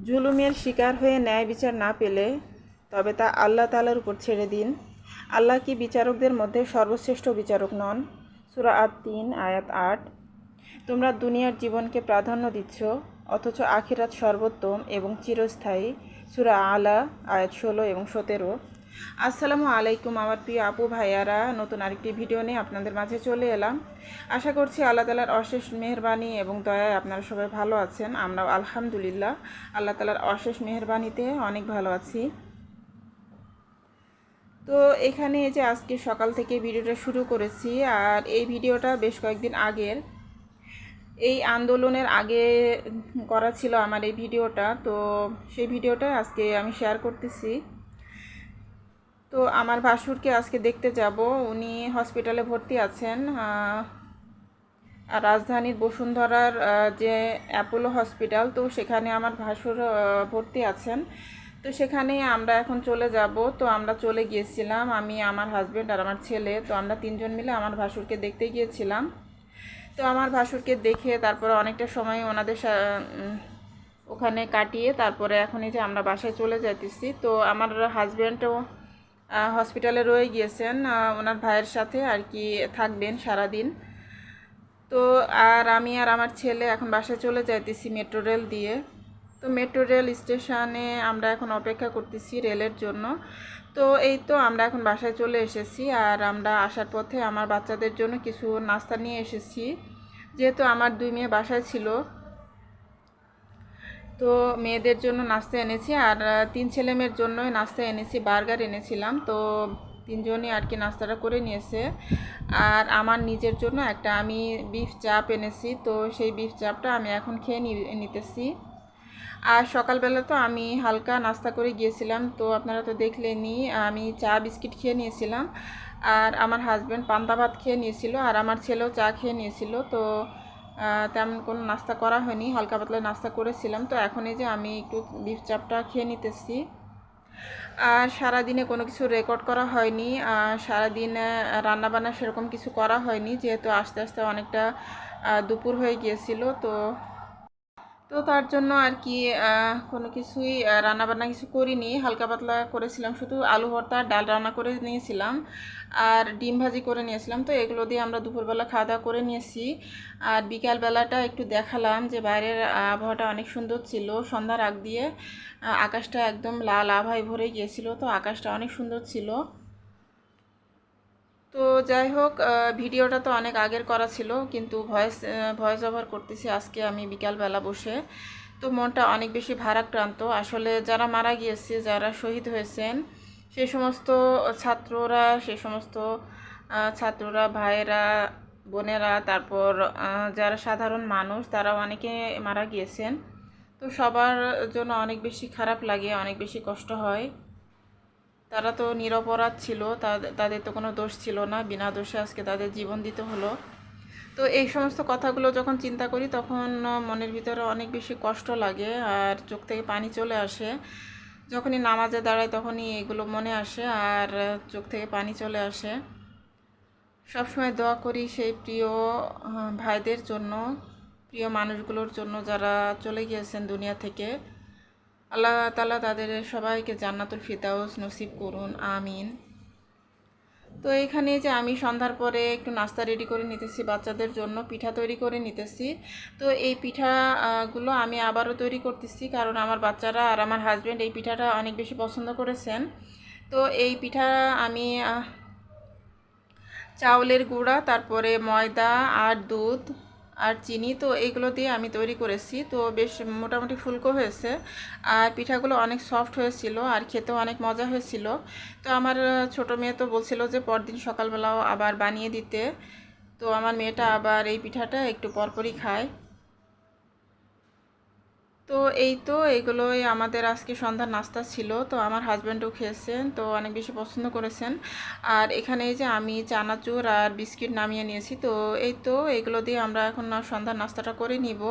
জুলুমের শিকার হয়ে ন্যায় বিচার না পেলে তবে তা আল্লাহ তাআলার উপর ছেড়ে দিন। আল্লাহ কি বিচারকদের মধ্যে সর্বশ্রেষ্ঠ বিচারক নন? সূরা আত-তিন আয়াত ৮। তোমরা দুনিয়ার জীবনকে প্রাধান্য দিচ্ছ অথচ আখিরাত সর্বোত্তম এবং চিরস্থায়ী। সূরা আলা আয়াত ১৬ এবং ১৭। আসসালামু আলাইকুম আমার প্রিয় আপু ভাইয়ারা, নতুন আরেকটি ভিডিও নিয়ে আপনাদের মাঝে চলে এলাম। আশা করছি আল্লাহ তাআলার অশেষ মেহেরবানি এবং দয়ায় আপনারা সবাই ভালো আছেন। আমরাও আলহামদুলিল্লাহ আল্লাহ তাআলার অশেষ মেহেরবানিতে অনেক ভালো আছি। তো এখানে এই যে আজকে সকাল থেকে ভিডিওটা শুরু করেছি, আর এই ভিডিওটা বেশ কয়েকদিন আগের, এই আন্দোলনের আগে করা ছিল আমার এই ভিডিওটা। তো সেই ভিডিওটা আজকে আমি শেয়ার করতেছি। তো আমার ভাসুরকে আজকে দেখতে যাব, উনি হসপিটালে ভর্তি আছেন। রাজধানীর বসুন্ধরার যে অ্যাপোলো হসপিটাল, তো সেখানে আমার ভাসুর ভর্তি আছেন। তো সেখানে আমরা এখন চলে যাব। তো আমরা চলে গিয়েছিলাম, আমি, আমার হাজব্যান্ড আর আমার ছেলে। তো আমরা তিনজন মিলে আমার ভাসুরকে দেখতে গিয়েছিলাম। তো আমার ভাসুরকে দেখে তারপরে অনেকটা সময় ওনাদের ওখানে কাটিয়ে তারপরে এখন এই যে আমরা বাসায় চলে যাইতেছি। তো আমার হাজব্যান্ডও হসপিটালে রয়ে গিয়েছেন, ওনার ভাইয়ের সাথে আর কি থাকবেন সারাদিন। তো আর আমি আর আমার ছেলে এখন বাসায় চলে যাইতেছি মেট্রো রেল দিয়ে। তো মেট্রো রেল স্টেশনে আমরা এখন অপেক্ষা করতেছি রেলের জন্য। তো এই তো আমরা এখন বাসায় চলে এসেছি, আর আমরা আসার পথে আমার বাচ্চাদের জন্য কিছু নাস্তা নিয়ে এসেছি, যেহেতু আমার দুই মেয়ে বাসায় ছিল। তো মেয়েদের জন্য নাস্তা এনেছি, আর তিন ছেলে মেয়ের জন্যই নাস্তা এনেছি, বার্গার এনেছিলাম। তো তিনজনই আর কি নাস্তাটা করে নিয়েছে। আর আমার নিজের জন্য একটা আমি বিফ চাপ এনেছি, তো সেই বিফ চাপটা আমি এখন খেয়ে নিতেছি। আর সকালবেলা তো আমি হালকা নাস্তা করে গিয়েছিলাম, তো আপনারা তো দেখলেনই, আমি চা বিস্কিট খেয়ে নিয়েছিলাম। আর আমার হাজব্যান্ড পান্তা ভাত খেয়ে নিয়েছিল, আর আমার ছেলেও চা খেয়ে নিয়েছিল। তো তেমন কোনো নাস্তা করা হয়নি, হালকা পাতলা নাস্তা করেছিলাম। তো এখন এই যে আমি একটু বিফ চাপটা খেয়ে নিতেছি। আর সারাদিনে কোনো কিছু রেকর্ড করা হয়নি, সারাদিনে রান্নাবান্না সেরকম কিছু করা হয়নি, যেহেতু আস্তে আস্তে অনেকটা দুপুর হয়ে গিয়েছিল। তো তো তার জন্য আর কি কোনো কিছুই রান্নাবান্না কিছু করিনি, হালকা পাতলা করেছিলাম, শুধু আলু ভর্তা ডাল রান্না করে নিয়েছিলাম আর ডিম ভাজি করে নিয়েছিলাম। তো এগুলো দিয়ে আমরা দুপুরবেলা খাওয়া দাওয়া করে নিয়েছি। আর বিকালবেলাটা একটু দেখালাম যে বাইরের আবহাওয়াটা অনেক সুন্দর ছিল, সন্ধ্যার আগ দিয়ে আকাশটা একদম লাল আভায় ভরে গিয়েছিল, তো আকাশটা অনেক সুন্দর ছিল। তো যাই হোক, ভিডিওটা তো অনেক আগের করা ছিল, কিন্তু ভয়েস ওভার করতেছি আজকে আমি বিকালবেলা বসে। তো মনটা অনেক বেশি ভারাক্রান্ত। আসলে যারা মারা গিয়েছে, যারা শহীদ হয়েছেন, সে সমস্ত ছাত্ররা, ভাইয়েরা, বোনেরা, তারপর যারা সাধারণ মানুষ, তারা অনেকে মারা গিয়েছেন। তো সবার জন্য অনেক বেশি খারাপ লাগে, অনেক বেশি কষ্ট হয়। তারা তো নিরপরাধ ছিল, তাদের তো কোনো দোষ ছিল না, বিনা দোষে আজকে তাদের জীবন দিতে হলো। তো এই সমস্ত কথাগুলো যখন চিন্তা করি তখন মনের ভিতরে অনেক বেশি কষ্ট লাগে, আর চোখ থেকে পানি চলে আসে। যখনই নামাজে দাঁড়াই তখনই এগুলো মনে আসে, আর চোখ থেকে পানি চলে আসে। সবসময় দোয়া করি সেই প্রিয় ভাইদের জন্য, প্রিয় মানুষগুলোর জন্য যারা চলে গিয়েছেন দুনিয়া থেকে। আল্লাহ তাআলা তাদের সবাইকে জান্নাতুল ফিরদাউস নসিব করুন, আমিন। তো এখানে যে আমি সন্ধ্যার পরে একটু নাস্তা রেডি করে নিতেছি বাচ্চাদের জন্য, পিঠা তৈরি করে নিতেছি। তো এই পিঠাগুলো আমি আবারও তৈরি করতেছি, কারণ আমার বাচ্চারা আর আমার হাজব্যান্ড এই পিঠাটা অনেক বেশি পছন্দ করেছেন। তো এই পিঠা আমি চাউলের গুঁড়া, তারপরে ময়দা আর দুধ আর চিনি, তো এইগুলো দিয়ে আমি তৈরি করেছি। তো বেশ মোটামুটি ফুলকো হয়েছে, আর পিঠাগুলো অনেক সফট হয়েছিল, আর খেতেও অনেক মজা হয়েছিল। তো আমার ছোটো মেয়ে তো বলছিল যে পরদিন সকালবেলাও আবার বানিয়ে দিতে। তো আমার মেয়েটা আবার এই পিঠাটা একটু পরপরই খায়। তো এই তো এগুলোই আমাদের আজকে সন্ধ্যার নাস্তা ছিল। তো আমার হাজব্যান্ডও খেয়েছেন, তো অনেক বেশি পছন্দ করেছেন। আর এখানে এই যে আমি চানাচুর আর বিস্কিট নামিয়ে নিয়েছি। তো এই তো এগুলো দিয়ে আমরা এখন সন্ধ্যার নাস্তাটা করে নিব।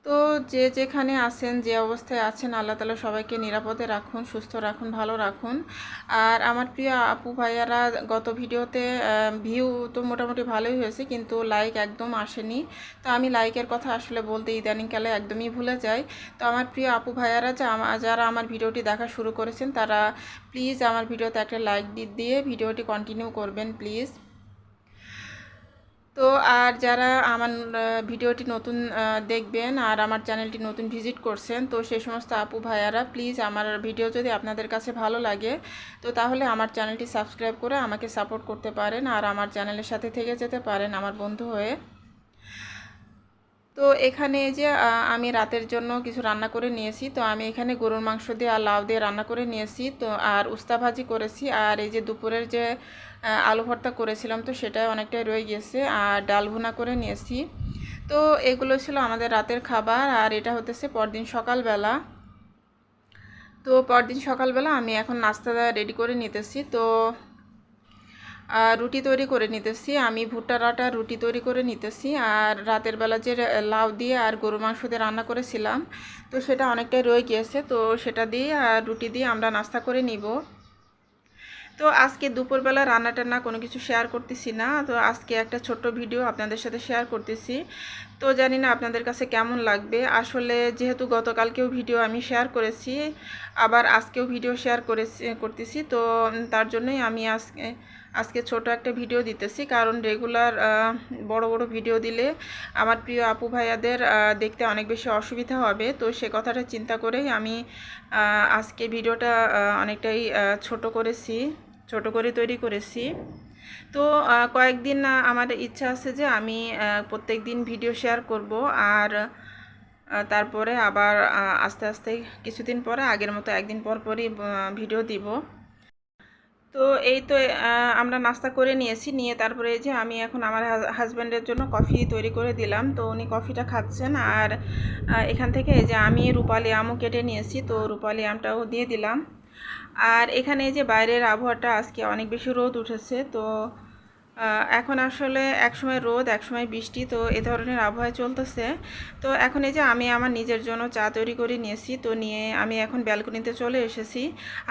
তো যে যেখানে আছেন, যে অবস্থায় আছেন, আল্লাহ তাআলা সবাইকে নিরাপদে রাখুন, সুস্থ রাখুন, ভালো রাখুন। আর আমার প্রিয় আপু ভাইয়ারা, গত ভিডিওতে ভিউ তো মোটামুটি ভালোই হয়েছে, কিন্তু লাইক একদম আসেনি। তো আমি লাইকের কথা আসলে বলতে ইদানিংকালে একদমই ভুলে যাই। তো আমার প্রিয় আপু ভাইয়ারা যারা আমার ভিডিওটি দেখা শুরু করেছেন, তারা প্লিজ আমার ভিডিওতে একটা লাইক দিয়ে ভিডিওটি কন্টিনিউ করবেন প্লিজ। তো আর যারা আমার ভিডিওটি নতুন দেখবেন আর আমার চ্যানেলটি নতুন ভিজিট করছেন, তো সেই সমস্ত আপু ভাইয়ারা প্লিজ আমার ভিডিও যদি আপনাদের কাছে ভালো লাগে, তো তাহলে আমার চ্যানেলটি সাবস্ক্রাইব করে আমাকে সাপোর্ট করতে পারেন আর আমার চ্যানেলের সাথে থেকে যেতে পারেন আমার বন্ধু হয়ে। তো এখানে যে আমি রাতের জন্য কিছু রান্না করে নিয়েছি। তো আমি এখানে গরুর মাংস দিয়ে আর লাউ দিয়ে রান্না করে নিয়েছি। তো আর উস্তা ভাজি করেছি, আর এই যে দুপুরের যে আলু ভর্তা করেছিলাম, তো সেটা অনেকটাই রয়ে গেছে, আর ডাল ভুনা করে নিয়েছি। তো এগুলো ছিল আমাদের রাতের খাবার। আর এটা হতেছে পরদিন সকালবেলা। তো পরদিন সকালবেলা আমি এখন নাস্তা রেডি করে নিতেছি। তো রুটি তৈরি করে নিতেছি, আমি ভুট্টার আটা রুটি তৈরি করে নিতেছি। আর রাতের বেলা যে লাউ দিয়ে আর গরু মাংস দিয়ে রান্না করেছিলাম, তো সেটা অনেকটাই রয়ে গিয়েছে। তো সেটা দিয়ে আর রুটি দিয়ে আমরা নাস্তা করে নিব। তো আজকে দুপুরবেলা রান্না টান্না কোনো কিছু শেয়ার করতেছি না। তো আজকে একটা ছোট্ট ভিডিও আপনাদের সাথে শেয়ার করতেছি। তো জানি না আপনাদের কাছে কেমন লাগবে। আসলে যেহেতু গতকালকেও ভিডিও আমি শেয়ার করেছি, আবার আজকেও ভিডিও শেয়ার করতেছি, তো তার জন্যই আমি আজকে ছোট একটা ভিডিও দিতেছি। কারণ রেগুলার বড় বড় ভিডিও দিলে আমার প্রিয় আপু ভাইয়াদের দেখতে অনেক বেশি অসুবিধা হবে। তো সে কথাটা চিন্তা করেই আমি আজকে ভিডিওটা অনেকটাই ছোট করে তৈরি করেছি। তো কয়েকদিন আমার ইচ্ছা আছে যে আমি প্রত্যেক দিন ভিডিও শেয়ার করব। আর তারপরে আবার আস্তে আস্তে কিছুদিন পরে আগের মতো একদিন পর পরই ভিডিও দিব। তো এই তো আমরা নাস্তা করে নিয়ে তারপরে এই যে আমি এখন আমার হাজব্যান্ডের জন্য কফি তৈরি করে দিলাম। তো উনি কফিটা খাচ্ছেন। আর এখান থেকে এই যে আমি রূপালি আমও কেটে নিয়েছি, তো রূপালি আমটাও দিয়ে দিলাম। আর এখানে এই যে বাইরের আবহাওয়াটা আজকে অনেক বেশি রোদ উঠেছে। তো এখন আসলে একসময় রোদ একসময় বৃষ্টি, তো এ ধরনের আবহাওয়া চলতেছে। তো এখন এই যে আমি আমার নিজের জন্য চা তৈরি করে নিয়েছি। তো নিয়ে আমি এখন ব্যালকনিতে চলে এসেছি।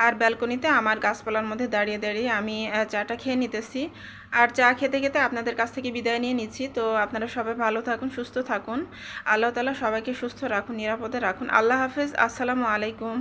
আর ব্যালকনিতে আমার গাছপালার মধ্যে দাঁড়িয়ে দাঁড়িয়ে আমি চাটা খেয়ে নিতেছি। আর চা খেতে খেতে আপনাদের কাছ থেকে বিদায় নিয়ে নিচ্ছি। তো আপনারা সবাই ভালো থাকুন, সুস্থ থাকুন। আল্লাহ তাআলা সবাইকে সুস্থ রাখুন, নিরাপদে রাখুন। আল্লাহ হাফেজ। আসসালামু আলাইকুম।